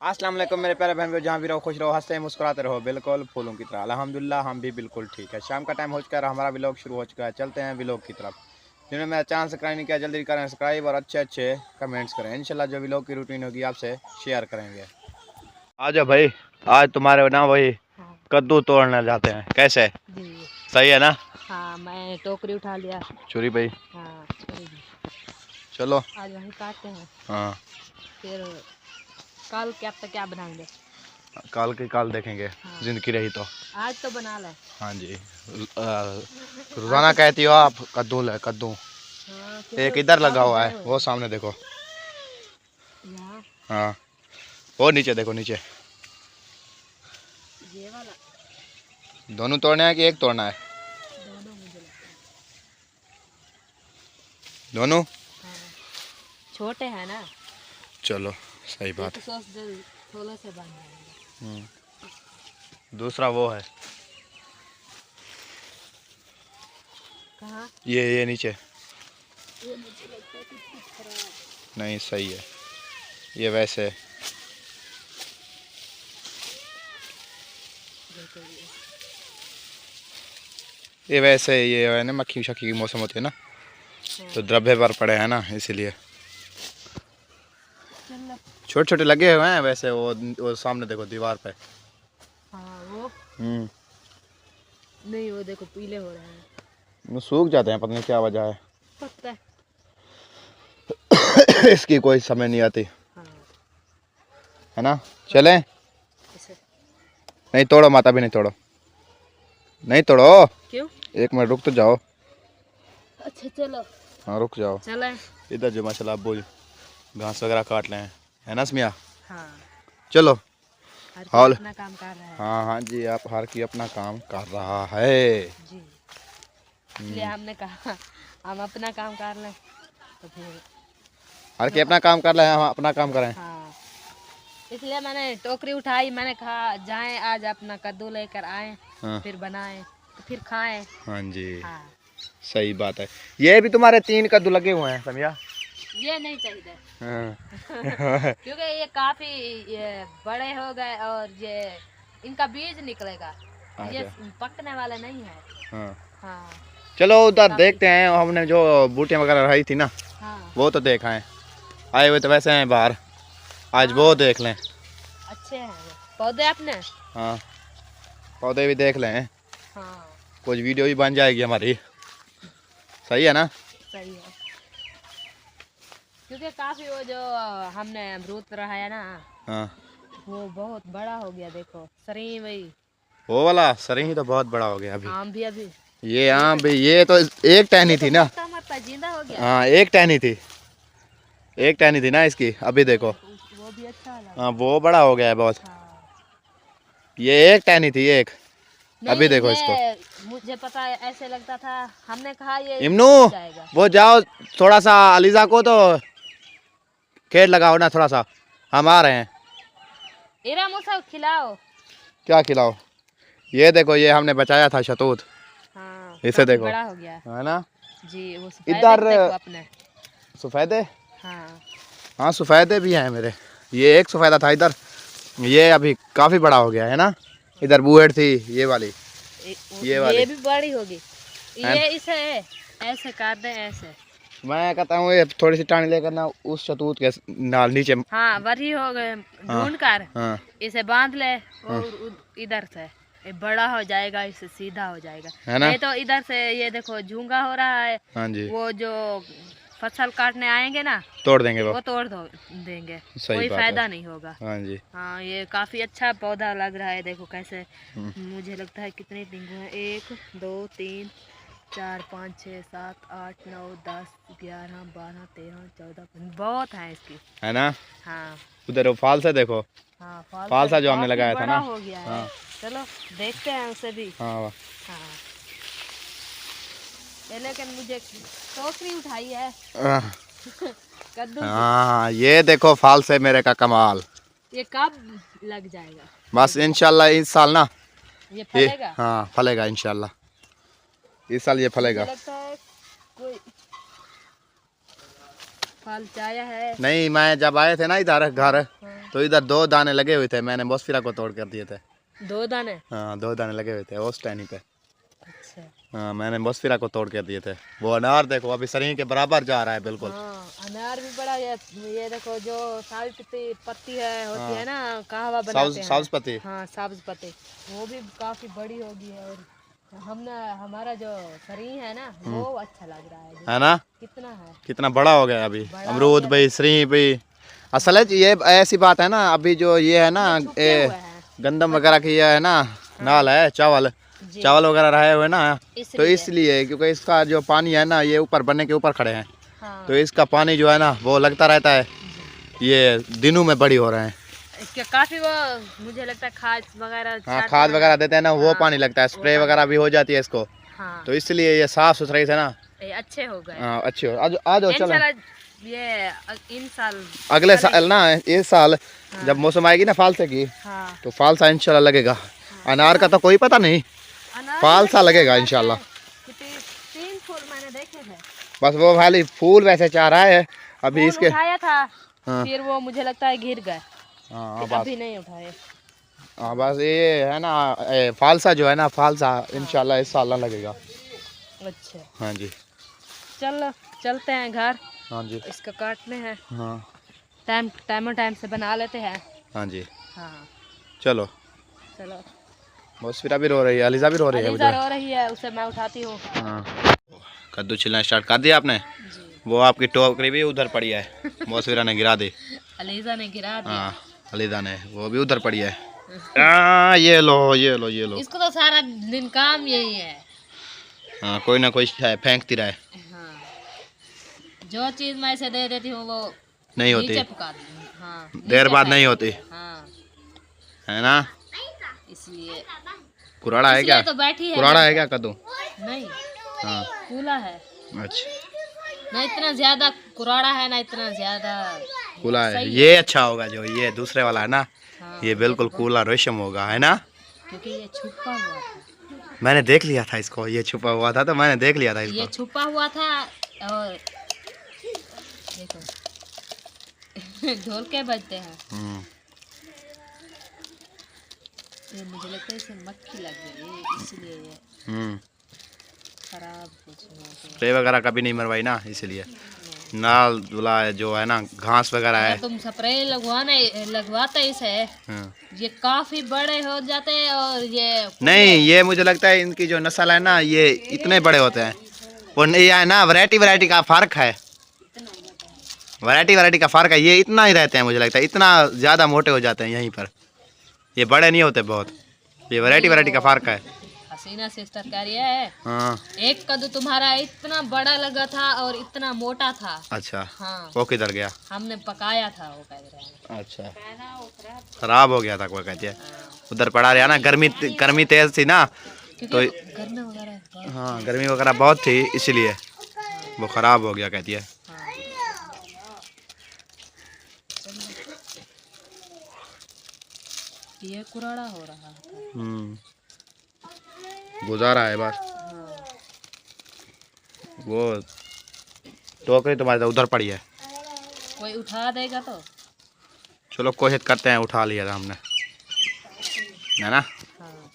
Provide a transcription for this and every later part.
अस्सलाम वालेकुम मेरे प्यारे बहन, जहाँ भी रहो खुश रहो, हंसते मुस्कुराते रहो, बिल्कुल फूलों की तरह। अल्हम्दुलिल्लाह हम भी बिल्कुल ठीक है। शाम का टाइम हो चुका है, हमारा व्लॉग शुरू हो चुका है। चलते हैं व्लॉग की तरफ। जिन्होंने मेरा चैनल सब्सक्राइब नहीं किया जल्दी करें सब्सक्राइब और अच्छे अच्छे कमेंट्स करें। इंशाल्लाह जो व्लॉग की रूटीन होगी आपसे शेयर करेंगे। आ जाओ भाई, आज तुम्हारे ना वही कद्दू तोड़ने जाते हैं। कैसे जी सही है ना? हाँ, मैं टोकरी उठा लिया। चोरी भाई हाँ चलो आज वहीं काटते हैं। हाँ, फिर कल क्या बनाएंगे? काल की काल देखेंगे। हाँ। जिंदगी रही तो आज तो बना ले। हाँ जी। रोजाना कहती हो आप कद्दू ले कद्दू। हाँ, एक इधर लगा हुआ है, वो सामने देखो। यहाँ हाँ वो नीचे देखो, नीचे। ये वाला दोनों तोड़ना है कि एक तोड़ना है? दोनों मुझे लगता है। दोनों? हाँ, छोटे हैं ना। चलो सही बात तो सोच दे थोड़ा से बन जाएंगे। दूसरा वो है कहाँ? ये नीचे। ये मुझे लगता है कुछ खराब। नहीं सही है ये वैसे। देखो ये वैसे ये है ना, मक्खी शक्की की मौसम होती है ना, तो द्रव्य पर पड़े हैं ना, इसीलिए छोटे छोटे लगे हुए हैं वैसे। वो सामने देखो दीवार पे। हाँ वो नहीं, वो देखो पीले हो रहे हैं। वो सूख जाते हैं, पता नहीं क्या वजह है। पता है। इसकी कोई समझ नहीं आती हाँ है ना। चलें? इसे नहीं तोड़ो माता भी, नहीं तोड़ो, नहीं तोड़ो। क्यों? एक मिनट रुक तो जाओ। अच्छा चलो। हाँ रुक जाओ। चले। इधर जो माशाल्लाह अब्बू घास वगैरह काट लें, है ना स्मिया? हाँ, चलो हर कोई हाल। अपना काम कर रहा है। हाँ हाँ जी, आप हर की अपना काम कर रहा है जी, इसलिए हमने कहा हम अपना काम कर लें तो फिर हर की अपना काम कर रहे हैं, हम अपना काम करें। हाँ, इसलिए मैंने टोकरी उठाई। मैंने कहा जाएं आज अपना कद्दू लेकर आएं। हाँ फिर बनाएं तो फिर खाएं। हाँ जी। हाँ, सही बात है। ये भी तुम्हारे 3 कद्दू लगे हुए हैं समझा? ये नहीं चाहिए। हाँ। क्योंकि ये काफी ये बड़े हो गए और ये इनका बीज निकलेगा। ये अच्छा। पकने वाला नहीं है। हाँ हाँ चलो उधर काफी। देखते हैं। हमने जो बूटियाँ वगैरह रही थी ना, हाँ वो तो देखा है। आए हुए तो वैसे हैं बाहर, आज हाँ, वो देख लें। अच्छे हैं वो पौधे अपने। हाँ पौधे भी देख लें, हाँ कुछ वीडियो भी बन जाएगी हमारी। सही है ना? सही है। क्योंकि काफी वो जो हमने अमरूद लगाया ना, हाँ वो बहुत बड़ा हो गया। देखो सरी वही वो वाला सरी ही तो बहुत बड़ा हो गया अभी। आम भी अभी ये आम भी, ये तो एक टहनी थी ना। मरता जिंदा हो गया। हाँ एक टहनी थी, एक टहनी थी ना इसकी। अभी देखो वो भी अच्छा लगा। हाँ वो बड़ा हो गया है बहुत। हाँ। ये एक टहनी थी एक। अभी देखो इसको। मुझे पता है, ऐसे लगता था। हमने कहा ये इमनू सूख जाएगा। वो जाओ थोड़ा सा अलीजा को तो खेत लगाओ ना थोड़ा सा, हम आ रहे हैं। इरा मुसा खिलाओ। क्या खिलाओ? ये देखो ये हमने बचाया था शतूत। हाँ, इसे देखो बड़ा हो गया है ना। जी। वो इधर देखो अपने। सफेदे, हाँ हाँ सफेदे भी हैं मेरे। ये एक सफेदा था इधर, ये अभी काफी बड़ा हो गया है ना। इधर बुएट थी ये वाली, ये वाली। ये भी बड़ी होगी। ये इसे ऐसे काट दे ऐसे। मैं कहता हूँ ये थोड़ी सी टाणी लेकर ना उस शतूत के नाल नीचे। हाँ वही हो गए हाँ ढूंढ कर हाँ इसे बांध ले हाँ। और इधर से ये बड़ा हो जाएगा, इसे सीधा हो जाएगा। है ना। नहीं तो इधर से ये देखो झूंगा हो रहा है। हाँ जी वो जो फसल काटने आएंगे ना, तोड़ देंगे वो तोड़ दो देंगे। सही कोई बात फायदा है। नहीं होगा। हाँ जी। हाँ, ये काफी अच्छा पौधा लग रहा है। देखो कैसे। मुझे लगता है कितने टिंगू हैं? 1 2 3 4 5 6 7 8 9 10 11 12 13 14 15 बहुत है इसकी। है ना। हाँ उधर वो फाल से देखो, हाँ, फाल सा जो हमने काफी लगाया था बड़ा ना। हो गया है। हाँ चलो देखते हैं उसे भी। हाँ हाँ लेकिन मुझे टोकरी उठाई है कद्दू की। हाँ ये देखो फाल से मेरे का कमाल। ये कब लग जाएगा? बस इंशाल्लाह इस साल ना ये फलेगा। हाँ फलेगा इंशाल्लाह, इस साल ये फलेगा। मुझे लगता है कोई फल चाया है। नहीं मैं जब आए थे ना इधर घर, हाँ। तो इधर 2 दाने लगे हुए थे, मैंने मोसफिरा को तोड़ कर दिए थे। 2 दाने? हाँ 2 दाने लगे हुए थे उस टहनी पे। अच्छा। हाँ मैंने मोसफिरा को तोड़ कर दिए थे। वो अनार देखो अभी सरी के बराबर जा रहा है बिल्कुल। हाँ अनार भी बड़ा ये देखो जो साबुत पत्ती है होती है ना, कहवा बनाते हैं। सब्ज पत्ती। हाँ सब्ज पत्ती, वो भी काफी बड़ी होगी है। और हमने हमारा जो सरी है ना वो अच्छा लग रहा है ना, कितना है, कितना बड़ा हो गया अभी। बड़ा अमरूद भाई, सरी भाई, असल है ये ऐसी बात है ना, अभी जो ये है ना गंदम वगैरह की ये है ना नाल है, चावल वगैरह रहे हुए ना, तो इसलिए क्योंकि इसका जो पानी है ना ये ऊपर बनने के ऊपर खड़े हैं। हाँ। तो इसका पानी जो है ना वो लगता रहता है, ये दिनों में बड़ी हो रहे हैं। इसके काफी वो मुझे लगता है खाद वगैरह, हाँ खाद वगैरह देते हैं ना, वो पानी लगता है, स्प्रे वगैरह भी हो जाती है इसको। हाँ। तो इसलिए ये साफ सुथराई से ना अच्छे हो गए। हाँ अच्छे हो। आ जाओ चलो। ये इन साल अगले साल ना, इस साल जब मौसम आएगी ना फालसे की, तो फालसा इंशाल्लाह लगेगा। अनार का तो कोई पता नहीं, फालसा लगेगा इंशाल्लाह। 3 फूल मैंने देखे थे, बस वो खाली फूल वैसे चाह रहा है अभी इसके। उठाया था हाँ। फिर वो मुझे लगता है गिर गए। हाँ अभी नहीं उठाए। हाँ बस ये है ना फालसा जो है ना, फालसा इंशाल्लाह इस साल ना लगेगा। अच्छा हाँ जी चलते हैं घर। हाँ जी इसका काटने हैं। हाँ टाइम से बना लेते हैं। हाँ जी हाँ चलो। चलो। मोसफिरा भी रो रही है, अलीजा भी रो रही है। अलीजा रो रही है, उसे मैं उठाती हूँ। हाँ कद्दू छिलना स्टार्ट कर दिया आपने? वो आपकी टोकरी भी उधर पड़ी है, मोसफिरा ने गिरा दी। अलीजा ने गिरा दिया। हाँ अलीजा ने, वो भी उधर पड़ी है। ये लो ये लो ये लो। इसको तो सारा दिन काम यही है। हाँ कोई ना कोई फेंकती रहे। हाँ जो चीज मैं इसे दे देती हूँ वो नहीं होती, नीचे फुका दी। हाँ देर बाद नहीं होती हाँ है ना, इसलिए कुराड़ा है क्या? तो बैठी है। कुराड़ा है क्या कद्दू? नहीं हाँ कूला है। अच्छा ना इतना ज्यादा कुराड़ा है ना इतना ज्यादा कूला है। ये अच्छा होगा जो ये दूसरे वाला है ना। हाँ, ये बिल्कुल कूला रेशम होगा है ना, क्योंकि ये छुपा हुआ था। मैंने देख लिया था इसको, ये छुपा हुआ था तो मैंने देख लिया था इसको। ये छुपा हुआ था। और देखो ढोल के बजते हैं। ये मुझे लगता है इसे मक्खी लग गई इसलिए ये खराब कुछ स्प्रे वगैरह कभी नहीं मरवाई ना, इसलिए नाल दुला जो है ना घास वगैरह है। तुम स्प्रे लगवाते इसे ये काफी बड़े हो जाते हैं। और ये नहीं, ये मुझे लगता है इनकी जो नस्ल है ना ये इतने बड़े होते हैं। वो नहीं है ना, वैरायटी का फर्क है, वैरायटी का फर्क है। ये इतना ही रहते हैं, मुझे लगता है इतना ज़्यादा मोटे हो जाते हैं यहीं पर, ये बड़े नहीं होते बहुत। ये वैरायटी का फर्क है। हसीना सिस्टर कह रही है हाँ एक कद्दू तुम्हारा इतना बड़ा लगा था और इतना मोटा था। अच्छा हाँ वो किधर गया? हमने पकाया था वो कह रहे हैं। अच्छा खराब हो गया था कोई कहती है, उधर पड़ा रहा ना, गर्मी तेज थी ना तो गर्मी वगैरह। हाँ गर्मी वगैरह बहुत थी इसलिए वो खराब हो गया कहती है। ये कुराड़ा हो रहा है। गुजारा है बार। वो टोकरी तुम्हारे उधर पड़ी है, कोई उठा देगा तो चलो कोशिश करते हैं। उठा लिया था हमने है ना। हाँ,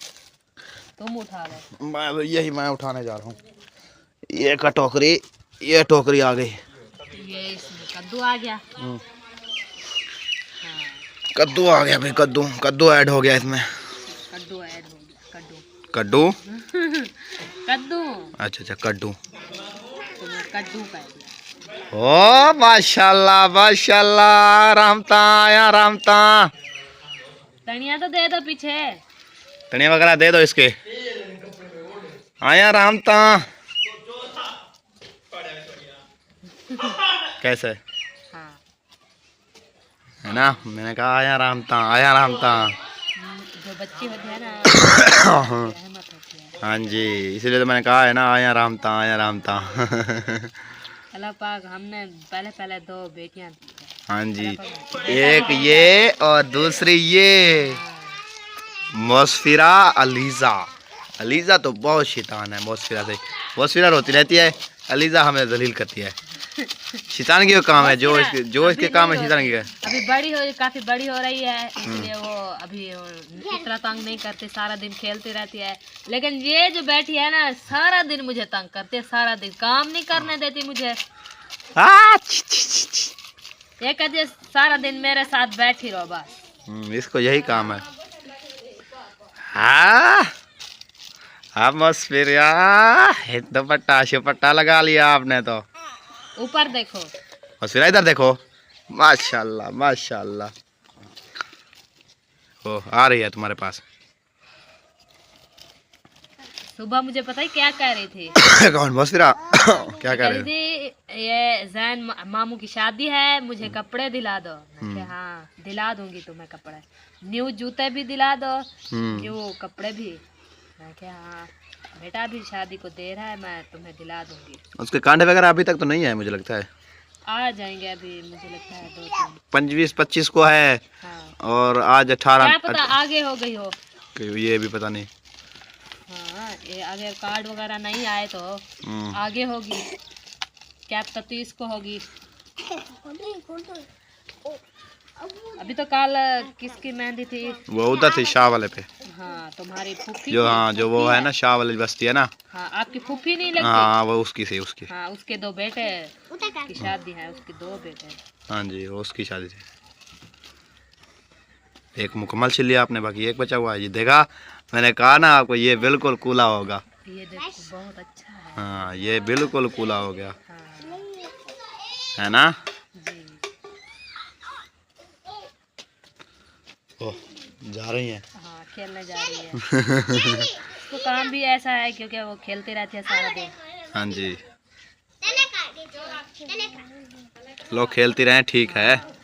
तुम उठा लो। मैं उठाने जा रहा हूँ। ये का टोकरी, ये टोकरी आ गई। ये इसमें कद्दू आ गया। कद्दू आ गया भाई, कद्दू ऐड हो गया इसमें। कद्दू ऐड हो गया। कद्दू कद्दू अच्छा कद्दू। तुम्हें कद्दू कह दिया। ओ माशाल्लाह रामता आया रामता। धनिया तो दे दो पीछे, धनिया वगैरह दे दो इसके। आया रामता कैसे है ना, मैंने कहा आया रामता। जो बच्ची होती है ना रहमत होती है। हाँ जी इसीलिए तो मैंने कहा है ना आया रामता। अल्लाह पाक हमने पहले 2 बेटियां। हाँ जी एक ये और दूसरी ये मोसफिरा। अलीजा तो बहुत शैतान है मोसफिरा से। मोसफिरा रोती रहती है अलीजा हमें जलील करती है। शैतान की काम है, जो इसके काम है शैतान की है। अभी बड़ी हो, काफी बड़ी हो रही है, इसलिए वो अभी इतना तंग नहीं करती, सारा दिन खेलती रहती है। लेकिन ये जो बैठी है ना, सारा दिन मुझे तंग करती है, सारा दिन काम नहीं करने देती मुझे। ये कहती है सारा दिन मेरे साथ बैठी रहो बस। इसको यही काम है। हाँ दुपट्टा शुपट्टा लगा लिया आपने तो। ऊपर देखो बस फिर इधर देखो। माशाल्लाह माशाल्लाह। ओ आ रही है तुम्हारे पास। सुबह मुझे पता है क्या कह रही थी? कौन मौसफिरा? क्या कह रही थी? ये जैन मामू की शादी है, मुझे कपड़े दिला दो। मैं कहा हाँ दिला दूंगी तुम्हें कपड़े, न्यू जूते भी दिला दो, न्यू कपड़े भी। मैं कहा हाँ बेटा अभी शादी को देर है, मैं तुम्हें दिला दूंगी। उसके कांडे वगैरह अभी तक तो नहीं है मुझे लगता है। आ जाएंगे अभी, मुझे लगता है 25 25 को है। हाँ। और आज 18। क्या पता आगे हो गई हो, ये भी पता नहीं। हाँ ये अगर कार्ड वगैरह नहीं आए तो आगे होगी, क्या पता 30 को होगी। अभी तो कल किसकी मेहंदी थी? वो उधर थी शाह वाले पे। हाँ तुम्हारी फूफी जो, हाँ जो वो है ना शाह वाली बस्ती है ना। हाँ आपकी फूफी नहीं लगती? हाँ वो उसकी थी, उसकी। हाँ उसके 2 बेटे की शादी है, उसके 2 बेटे। हाँ जी वो उसकी शादी थी। एक मुकम्मल सिल लिया आपने, बाकी एक बचा हुआ है। ये देखा मैंने कहा ना आपको, ये बिल्कुल कूला होगा। ये देखो बहुत अच्छा है। हाँ ये बिल्कुल कूला हो गया। हाँ। है ना? जी। ओह जा रही हैं। हाँ खेलने जा रही है। उसको काम भी ऐसा है क्योंकि वो खेलती रहती है सारा दिन। हाँ जी लोग खेलती रहे, ठीक है।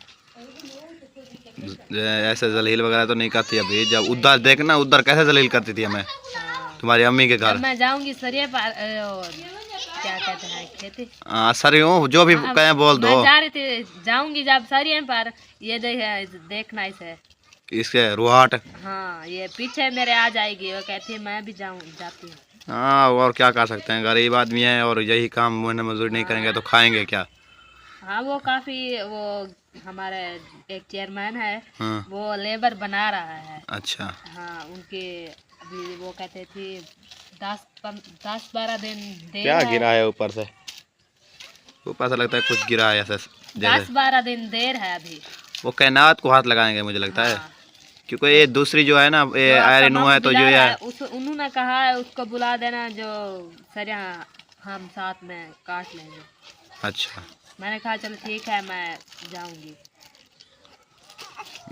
ऐसे जलील वगैरह तो नहीं करती अभी। जब उधर देखना, उधर कैसे जलील करती थी हमें। हाँ। तुम्हारी अम्मी के घर। मैं जाऊंगी सरिया पार, क्या कहते हैं खेती। सर यूँ जो भी कहें बोल दो। मैं जा रही थी, जाऊंगी जब सरिया पर, ये देखना इसे, इसके रुहाट। हाँ ये पीछे मेरे आ जाएगी, वो कहती है मैं भी जाती हूँ। हाँ और क्या कर सकते हैं, गरीब आदमी है और यही काम मेहनत मजदूरी नहीं करेंगे तो खाएंगे क्या। हाँ वो काफी, वो हमारे एक चेयरमैन है। हाँ। वो लेबर बना रहा है। अच्छा। हाँ उनके अभी वो कहते थे 10-12 दिन देर क्या है। गिरा है ऊपर से? ऊपर से लगता है कुछ गिरा है ऐसे। 10-12 दिन देर है अभी। वो कैनात को हाथ लगाएंगे मुझे लगता है। हाँ। क्योंकि ये दूसरी जो है ना, ये आयरन है तो जो है उन्होंने कहा है उसको बुला देना, जो सर यहाँ हम साथ में काट लेंगे। अच्छा। मैंने कहा चलो ठीक है मैं जाऊंगी।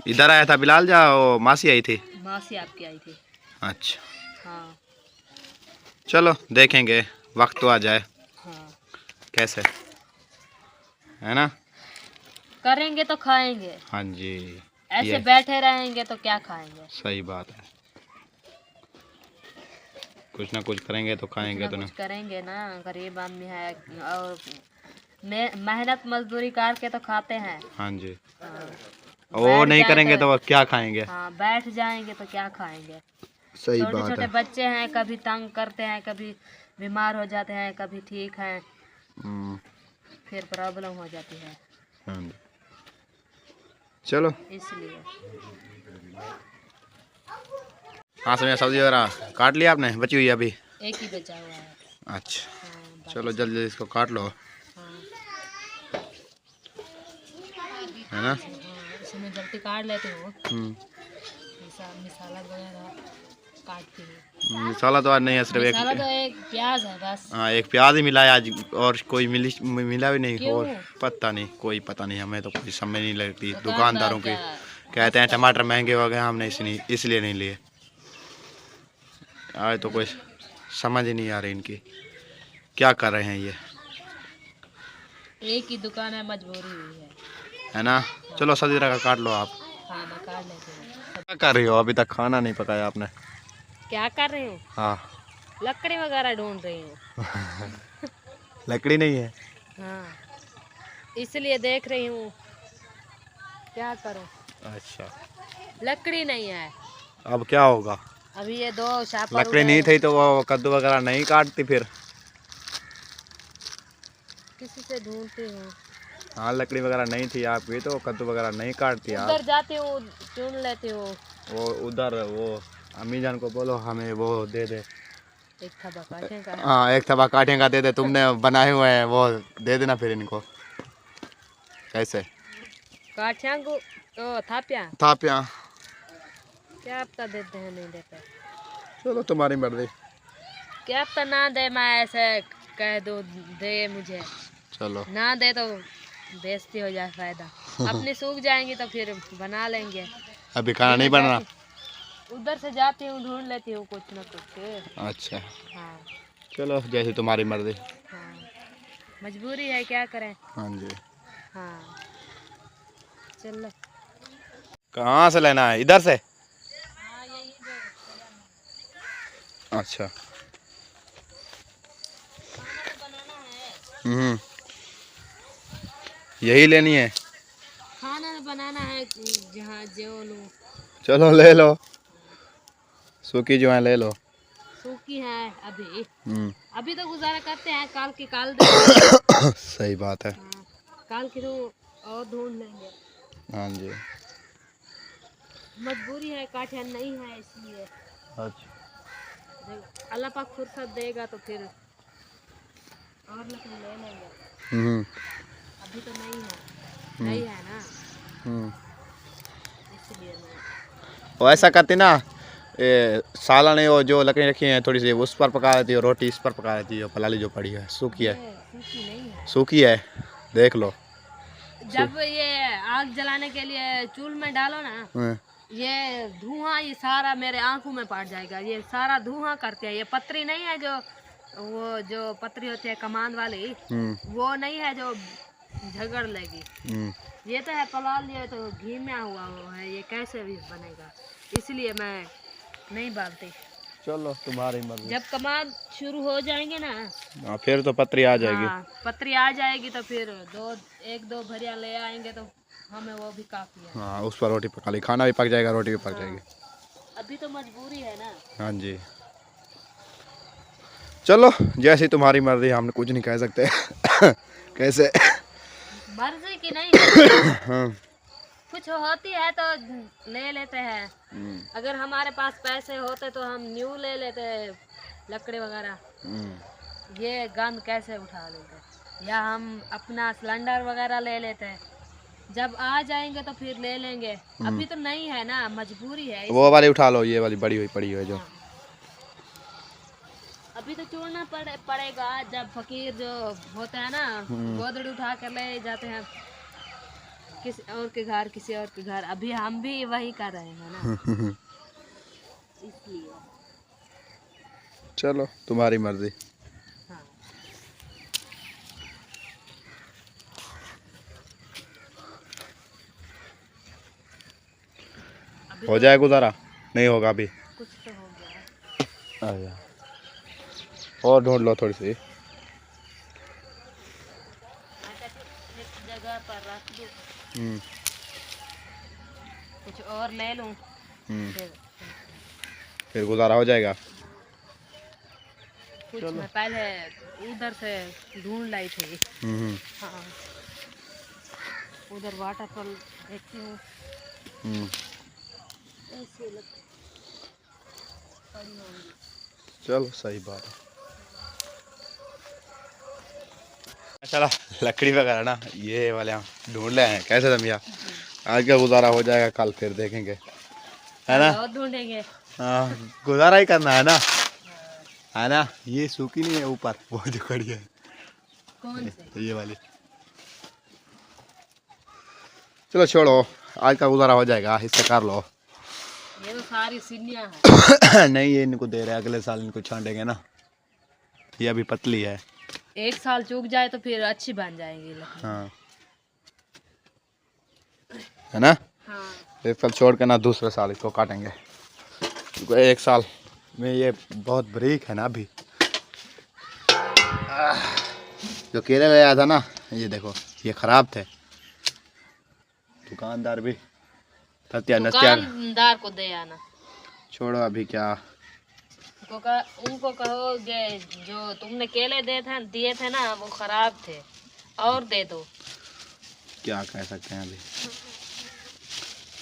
इधर आया था बिलाल, वो मासी आई थी। मासी आपकी आई थी। अच्छा हाँ। चलो देखेंगे, वक्त तो आ जाए हाँ कैसे, है ना? करेंगे तो खाएंगे। हाँ जी ऐसे बैठे रहेंगे तो क्या खाएंगे। सही बात है, कुछ ना कुछ करेंगे तो खाएंगे तो ना। कुछ करेंगे ना, गरीब आदमी है और मेहनत मजदूरी करके तो खाते हैं। हाँ जी। हाँ। वो नहीं करेंगे तो क्या खाएंगे। हाँ बैठ जाएंगे तो क्या खाएंगे। सही छोटे बात छोटे है। बच्चे हैं, कभी तंग करते हैं, कभी बीमार हो जाते हैं, कभी ठीक हैं, फिर प्रॉब्लम हो जाती है। हाँ जी। चलो इसलिए हाँ समझा। सब्जी वगैरह काट लिया आपने? बची हुई है अभी? एक ही बचा हुआ है। अच्छा हाँ, चलो जल्दी जल्दी इसको काट लो, हाँ, है ना? हाँ, इसमें जल्दी काट लेते हो। मसाला वगैरह काटती हूँ। मसाला तो आज नहीं है, सिर्फ मसाला एक। तो एक प्याज है बस। हाँ एक प्याज ही मिला है आज, और कोई मिला भी नहीं। क्यों? और पता नहीं, कोई पता नहीं, हमें तो कोई समझ नहीं लगती। दुकानदार दुकानदारों की कहते हैं टमाटर महंगे हो गए, हमने इसलिए नहीं लिए। आज तो कोई समझ ही नहीं आ रही इनकी, क्या कर रहे हैं ये। एक ही दुकान है, मजबूरी हुई है ना? चलो सब्जी का काट लो आप। हाँ मैं काट लेती हूँ। क्या कर रही हो? अभी तक खाना नहीं पकाया आपने? क्या कर रही हूँ? हाँ लकड़ी वगैरह ढूंढ रही हूँ। लकड़ी नहीं है? हाँ इसलिए देख रही हूँ, क्या करूँ। अच्छा लकड़ी नहीं है। अब क्या होगा? अभी ये 2 शापर लकड़ी नहीं थी तो वो कद्दू वगैरह नहीं काटती फिर? किसी से ढूंढती हूँ। हाँ लकड़ी वगैरह नहीं थी आपकी तो कद्दू वगैरह नहीं काटती आप। उधर जाती हूँ, चुन लेती हूँ। वो उधर वो अम्मी जान को बोलो हमें वो दे दे। एक थबा काटेगा। हाँ एक थबा काटें का दे दे, तुमने बनाए हुए हैं वो दे देना फिर इनको। कैसे काठियांगू तो थाप्या थापियाँ? क्या आपका देते हैं, नहीं देते? चलो तुम्हारी मर्जी। क्या आपका ना दे, मैं ऐसे कह दो दे मुझे, चलो ना दे तो बेइज्जती हो जाए, फायदा। अपनी सूख जाएंगी तो फिर बना लेंगे। अभी खाना नहीं मैं बनना। उधर से जाती हूँ, ढूंढ लेती हूँ कुछ ना कुछ। अच्छा हाँ चलो जैसे तुम्हारी मर्जी। हाँ, मजबूरी है, क्या करें। हाँ जी। हाँ चलो। कहाँ से लेना है, इधर से? हाँ यही जो अच्छा खाना तो बनाना है। हम्म, यही लेनी है? खाना तो बनाना है, जहाँ जो लूँ। चलो ले लो, सूखी जो है ले लो। सूखी है अभी। हम्म अभी तो गुजारा करते हैं, काल की काल दे देंगे। सही बात है। हाँ, काल की तो और ढूंढ लेंगे। हाँ जी। मजबूरी है, काठिया नहीं है इसलिए। अच्छा देखो, अल्लाह पाक फुर्सत देगा तो फिर और लकड़ी ले लेंगे। हम्म अभी तो नहीं है, हम्म नहीं है ना, हम्म। इसलिए नहीं। वो ऐसा करती ना, ये साला ने वो जो लकड़ी रखी है थोड़ी सी उस पर पका देती है, रोटी इस पर पका देती है, पलाली जो पड़ी है सूखी है। ये सूखी नहीं है। सूखी है देख लो। जब ये आग जलाने के लिए चूल्हे में डालो ना, हाँ, ये धुआं ये सारा मेरे आंखों में पड़ जाएगा। ये सारा धुआं करते हैं। ये पतरी नहीं है जो, वो जो पतरी होती है कमान वाली, वो नहीं है जो झगड़ लेगी। हम्म। ये तो है पलाल, ये तो घी में हुआ वो है, ये कैसे भी बनेगा, इसलिए मैं नहीं बालती। चलो तुम्हारी मर्जी। जब कमान शुरू हो जाएंगे ना, हाँ फिर तो पतरी आ जाएगी। हाँ पतरी आ जाएगी तो फिर एक दो भरिया ले आएंगे तो हमें वो भी काफी है। हाँ उस पर रोटी पका ली, खाना भी पक जाएगा, रोटी भी पक हाँ, जाएगी। अभी तो मजबूरी है ना। हाँ जी। चलो जैसी तुम्हारी मर्जी, हमने कुछ नहीं कह सकते। कैसे? मर्जी की नहीं है। हाँ कुछ होती है तो ले लेते हैं। अगर हमारे पास पैसे होते तो हम न्यू ले लेते लकड़ी वगैरह। ये गंद कैसे उठा लेते, या हम अपना सिलेंडर वगैरह ले लेते हैं। जब आ जाएंगे तो फिर ले लेंगे। अभी तो नहीं है ना, मजबूरी है वो वाली उठा लो, ये वाली बड़ी हुई पड़ी हुई है जो। हाँ। अभी तो छोड़ना पड़ेगा। जब फकीर जो होते हैं ना, गोदड़ी उठा कर ले जाते हैं किसी और के घर, किसी और के घर। अभी हम भी वही कर रहे हैं ना, इसलिए। चलो तुम्हारी मर्जी। हाँ हो जाए गुजारा? नहीं होगा अभी। कुछ तो हो गया। आया। और ढूंढ लो थोड़ी सी। एक जगह पर रख दो, हम्म कुछ और ले लूं हम्म। फिर गुजारा हो जाएगा। कुछ मैं पहले उधर से ढूंढ लाई थी। हम्म हाँ, उधर वाटरफॉल देखती हूँ। हम्म। ऐसे पड़ी होंगी। चलो सही बात है। चला लकड़ी वगैरह ना ये वाले हम ढूंढ ले हैं, कैसे दमिया आज का गुजारा हो जाएगा, कल फिर देखेंगे, है ना? और ढूंढेंगे। हाँ गुजारा ही करना है ना? ये सूखी नहीं है ऊपर, वो जो खड़ी है। कौन से? ये वाली। चलो छोड़ो, आज का गुजारा हो जाएगा, इससे कर लो। ये तो सारी सीढ़ियाँ हैं। नहीं ये इनको दे रहे हैं, अगले साल इनको छांटेंगे ना, ये अभी पतली है। एक साल चूक जाए तो फिर अच्छी बन जाएगी लकड़ी। हाँ है ना? हाँ एक साल छोड़ के ना दूसरे साल इसको काटेंगे, क्योंकि एक साल में ये बहुत बारीक है ना अभी। जो केले ले आया था ना, ये देखो ये खराब थे। दुकानदार भी थत्या नस्त्या। दुकानदार को दे आना। छोड़ो अभी क्या। उनको कहोगे जो तुमने केले दिए थे ना, वो खराब थे। और दे दो। क्या कह सकते हैं अभी।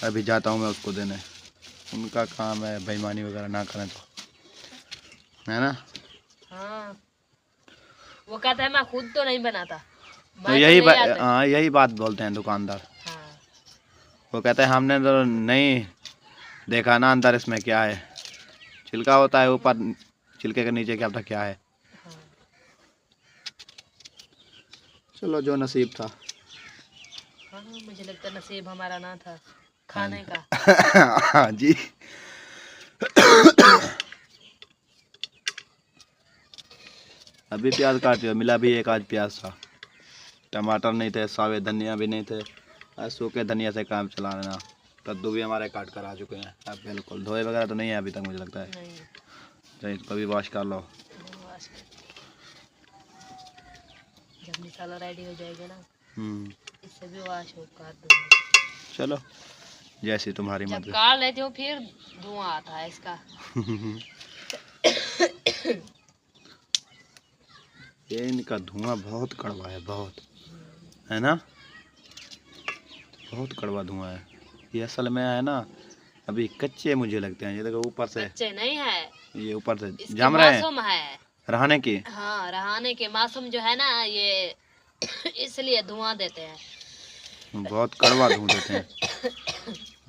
अभी जाता हूँ मैं उसको देने, उनका काम है बेईमानी वगैरह ना करें तो, है ना। हाँ, वो कहता है मैं खुद तो नहीं बनाता, तो मैं यही तो ले आता हूँ। हाँ यही बात बोलते हैं दुकानदार। हाँ वो कहते हैं हमने तो नहीं देखा ना अंदर इसमें क्या है, छिलका होता है ऊपर, छिलके के नीचे क्या पता क्या है। हाँ चलो जो नसीब था। हाँ, मुझे लगता है नसीब हमारा ना था खाने का। हाँ जी। अभी प्याज काट रही हो, मिला भी एक आज प्याज था, टमाटर नहीं थे, सावे धनिया भी नहीं थे, आज सूखे धनिया से काम चला लेना। कद्दू भी हमारे काट कर आ चुके हैं, अब बिल्कुल धोए वगैरह तो नहीं है अभी तक मुझे लगता है, नहीं, तो इसको भी वॉश कर लो। बस जब मसाला रेडी हो जाएगा ना, इससे भी वॉश हो कर दूंगी। चलो जैसी तुम्हारी जब मर्जी। काट लेते हो फिर धुआं आता है इसका। ये इनका धुआं बहुत कड़वा है, बहुत, है ना, बहुत कड़वा धुआं है। ये असल में है ना अभी कच्चे मुझे लगते हैं, ये देखो ऊपर से, कच्चे नहीं है, ये ऊपर से इसके जम रहे हैं मासूम है। रहने की। हाँ, रहाने के मासूम जो है ना ये इसलिए धुआं देते हैं। बहुत कड़वा धुआं देते हैं,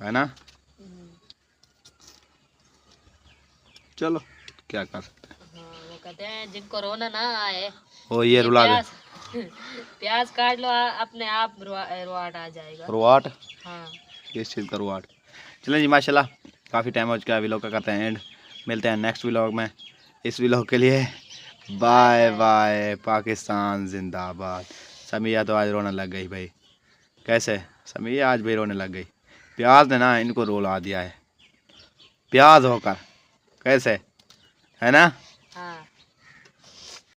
है ना। चलो क्या कर सकते हैं। हाँ, वो कहते हैं जिनको रोना ना आए ओ ये रुला दे, प्याज प्याज काट लो, अपने आप रुआट आ जाएगा। रुआट, हाँ किस चीज़ का रुआट। चलें जी माशाल्लाह, काफ़ी टाइम हो चुका है, व्लॉग का करते हैं एंड, मिलते हैं नेक्स्ट व्लॉग में। इस व्लॉग के लिए बाय बाय, पाकिस्तान जिंदाबाद। समिया तो आज रोने लग गई भाई, कैसे समिया आज भी रोने लग गई, प्याज ने ना इनको रुला दिया है, प्याज होकर कैसे, है ना।